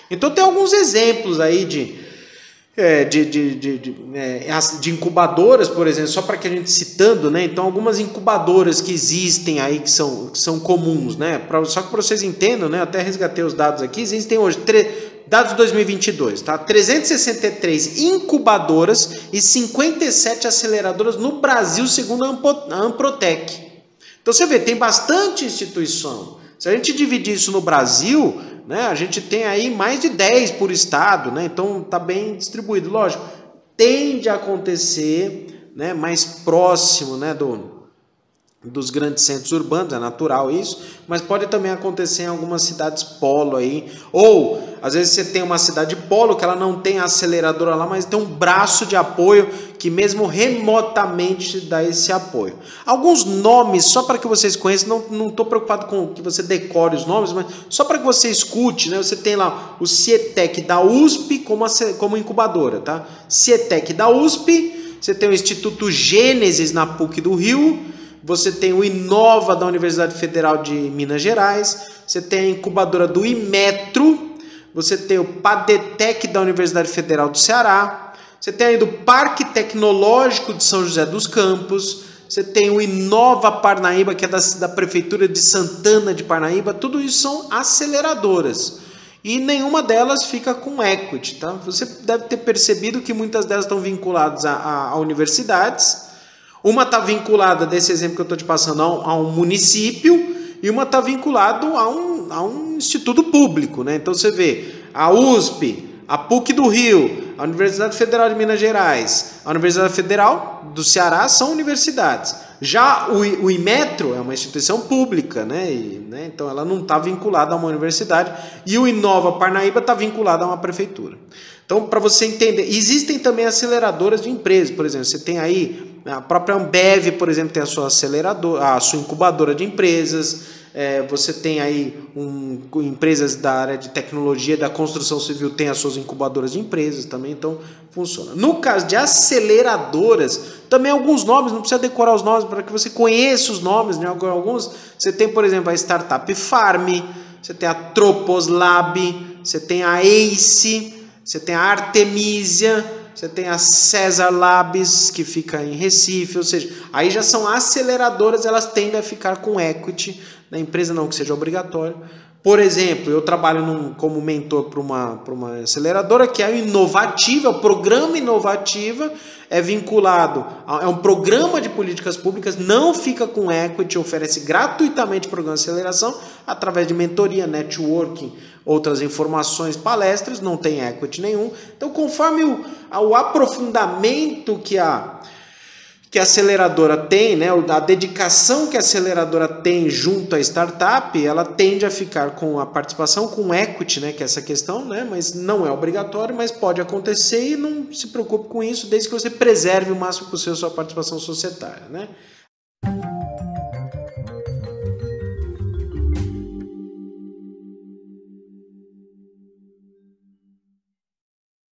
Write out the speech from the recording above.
Então tem alguns exemplos aí de incubadoras, por exemplo, só para que a gente citando, né? Então algumas incubadoras que existem aí que são comuns, né? Só que para vocês entendam, né? Até resgatei os dados aqui, existem hoje dados de 2022, tá? 363 incubadoras e 57 aceleradoras no Brasil, segundo a Amprotec. Então você vê, tem bastante instituição. Se a gente dividir isso no Brasil, né, a gente tem aí mais de 10 por estado, né? Então está bem distribuído. Lógico, tende a acontecer, né, mais próximo, né, dos grandes centros urbanos, é natural isso, mas pode também acontecer em algumas cidades polo aí, ou às vezes você tem uma cidade polo que ela não tem aceleradora lá, mas tem um braço de apoio que mesmo remotamente dá esse apoio. Alguns nomes, só para que vocês conheçam, não estou preocupado com que você decore os nomes, mas só para que você escute, né? Você tem lá o Cietec da USP como incubadora, tá? Cietec da USP, você tem o Instituto Gênesis na PUC do Rio, você tem o Inova da Universidade Federal de Minas Gerais, você tem a incubadora do Imetro, você tem o Padetec da Universidade Federal do Ceará, você tem ainda o Parque Tecnológico de São José dos Campos, você tem o Inova Parnaíba, que é da Prefeitura de Santana de Parnaíba, tudo isso são aceleradoras. E nenhuma delas fica com equity, tá? Você deve ter percebido que muitas delas estão vinculadas a universidades. Uma está vinculada, desse exemplo que eu estou te passando, a um município, e uma está vinculada a um instituto público, né? Então você vê a USP, a PUC do Rio, a Universidade Federal de Minas Gerais, a Universidade Federal do Ceará são universidades. Já o Imetro é uma instituição pública, né? Então ela não está vinculada a uma universidade, e o Inova Parnaíba está vinculado a uma prefeitura. Então, para você entender, existem também aceleradoras de empresas, por exemplo, você tem aí a própria Ambev, por exemplo, tem a sua aceleradora, a sua incubadora de empresas, você tem aí empresas da área de tecnologia, da construção civil, tem as suas incubadoras de empresas também, então funciona. No caso de aceleradoras, também alguns nomes, não precisa decorar os nomes, para que você conheça os nomes, né? Alguns, você tem, por exemplo, a Startup Farm, você tem a Troposlab, você tem a ACE, você tem a Artemisia, você tem a Cesar Labs, que fica em Recife, ou seja, aí já são aceleradoras, elas tendem a ficar com equity na empresa, não que seja obrigatório. Por exemplo, eu trabalho como mentor para uma aceleradora que é inovativa, o programa Inovativa é vinculado, é um programa de políticas públicas, não fica com equity, oferece gratuitamente programa de aceleração através de mentoria, networking, outras informações, palestras, não tem equity nenhum. Então, conforme o aprofundamento que a aceleradora tem, né, a dedicação que a aceleradora tem junto à startup, ela tende a ficar com a participação com equity, né, que é essa questão, né, mas não é obrigatório, mas pode acontecer e não se preocupe com isso, desde que você preserve o máximo possível a sua participação societária, né.